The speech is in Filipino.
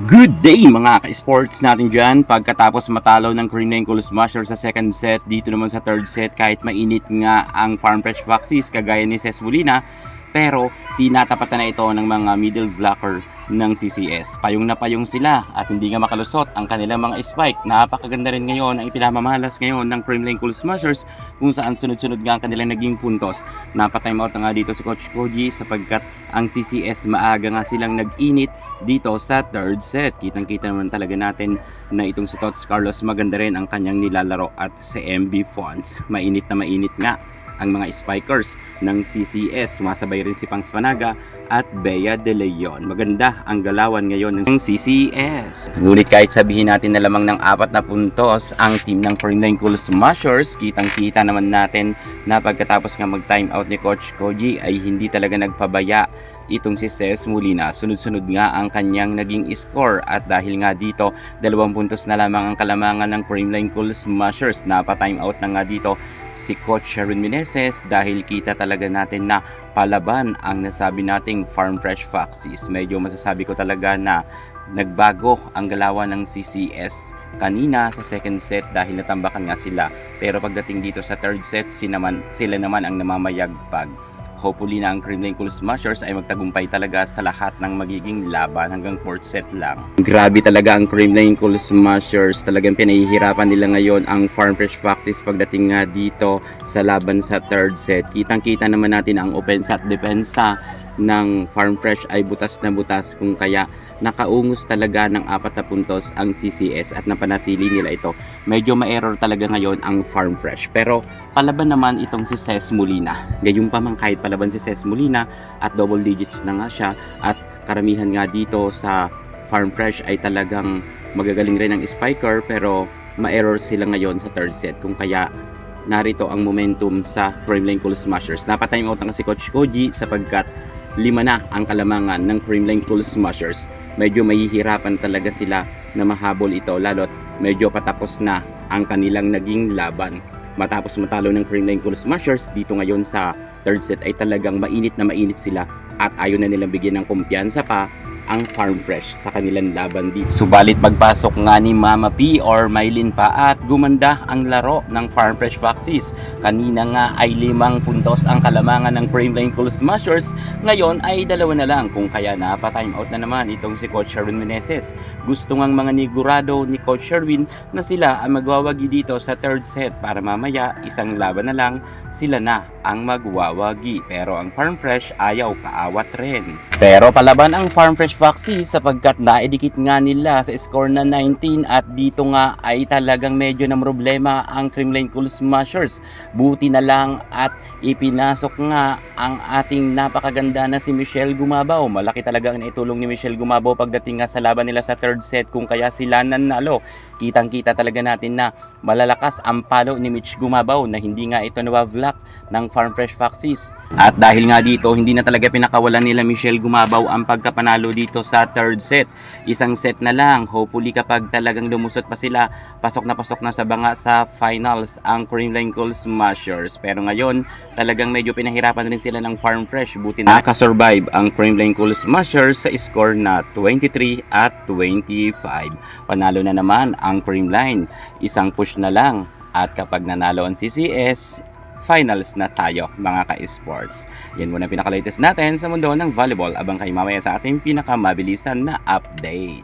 Good day mga ka-sports natin dyan. Pagkatapos matalo ng Creamline Cool Smasher sa second set, dito naman sa third set kahit mainit nga ang Farm Fresh Foxes kagaya ni Ces Molina, pero tinatapatan na ito ng mga middle blocker ng CCS. Payong na payong sila at hindi nga makalusot ang kanilang mga spike. Napakaganda rin ngayon ang ipinamamalas ngayon ng Creamline Cool Smashers kung saan sunod-sunod nga ang kanilang naging puntos. Napa-time out na nga dito si Coach Koji sapagkat ang CCS maaga nga silang nag-init dito sa third set. Kitang-kita naman talaga natin na itong si Tots Carlos maganda rin ang kanyang nilalaro at si MB Fonz. Mainit na mainit nga ang mga spikers ng CCS. Sumasabay rin si Pangs Panaga at Bea De Leon. Maganda ang galawan ngayon ng CCS. Ngunit kahit sabihin natin na lamang ng 4 na puntos ang team ng Creamline Cool Smashers, kitang-kita naman natin na pagkatapos nga mag-time out ni Coach Koji ay hindi talaga nagpabaya itong si Ces Molina. Sunod-sunod nga ang kanyang naging score at dahil nga dito 2 puntos na lamang ang kalamangan ng Creamline Cool Smashers. Napa-time out na nga dito si Coach Sherwin Meneses dahil kita talaga natin na palaban ang nasabi nating Farm Fresh Foxes. Medyo masasabi ko talaga na nagbago ang galawan ng CCS kanina sa second set dahil natambakan nga sila, pero pagdating dito sa third set sila naman ang namamayagpag. Hopefully na ang Creamline Cool Smashers ay magtagumpay talaga sa lahat ng magiging laban hanggang 4th set lang. Grabe talaga ang Creamline Cool Smashers. Talagang pinahihirapan nila ngayon ang Farm Fresh Foxes pagdating nga dito sa laban sa third set. Kitang-kita naman natin ang opensa at depensa ng Farm Fresh ay butas na butas, kung kaya nakaungos talaga ng 4 na puntos ang CCS at napanatili nila ito. Medyo ma-error talaga ngayon ang Farm Fresh, pero palaban naman itong si Ces Molina. Gayun pa man, kahit palaban si Ces Molina at double digits na nga siya at karamihan nga dito sa Farm Fresh ay talagang magagaling rin ang spiker, pero ma-error sila ngayon sa third set, kung kaya narito ang momentum sa Creamline Cool Smashers. Napatime out na si Coach Koji sapagkat 5 na ang kalamangan ng Creamline Cool Smashers. Medyo mahihirapan talaga sila na mahabol ito, lalo't medyo patapos na ang kanilang naging laban. Matapos matalo ng Creamline Cool Smashers dito ngayon sa third set ay talagang mainit na mainit sila at ayaw na nilang bigyan ng kumpiyansa pa ang Farm Fresh sa kanilang laban dito. Subalit pagpasok nga ni Mama P or Mylene pa at gumanda ang laro ng Farm Fresh Foxes. Kanina nga ay 5 puntos ang kalamangan ng Creamline Cool Smashers. Ngayon ay 2 na lang, kung kaya napatime out na naman itong si Coach Sherwin Meneses. Gusto ngang mga nigurado ni Coach Sherwin na sila ang magwawagi dito sa third set para mamaya isang laban na lang sila na ang magwawagi. Pero ang Farm Fresh ayaw, paawat rin. Pero palaban ang Farm Fresh Foxes sapagkat naidikit nga nila sa score na 19 at dito nga ay talagang medyo na problema ang Creamline Cool Smashers. Buti na lang at ipinasok nga ang ating napakaganda na si Michelle Gumabaw. Malaki talaga ang naitulong ni Michelle Gumabaw pagdating nga sa laban nila sa third set, kung kaya sila nanalo. Kitang-kita talaga natin na malalakas ang palo ni Mitch Gumabaw na hindi nga ito nawavlak ng Farm Fresh Foxes. At dahil nga dito hindi na talaga pinakawalan nila Michelle Gumabaw ang pagkapanalo dito sa third set. Isang set na lang. Hopefully kapag talagang lumusot pa sila, pasok na sa banga sa finals ang Creamline Cool Smashers. Pero ngayon talagang medyo pinahirapan rin sila ng Farm Fresh. Buti na nakasurvive ang Creamline Cool Smashers sa score na 23 at 25. Panalo na naman ang Creamline. Isang push na lang at kapag nanalo ang CCS, finals na tayo mga ka-sports. Yan muna pinaka-latest natin sa mundo ng volleyball, abang kayo mamaya sa ating pinakamabilisan na update.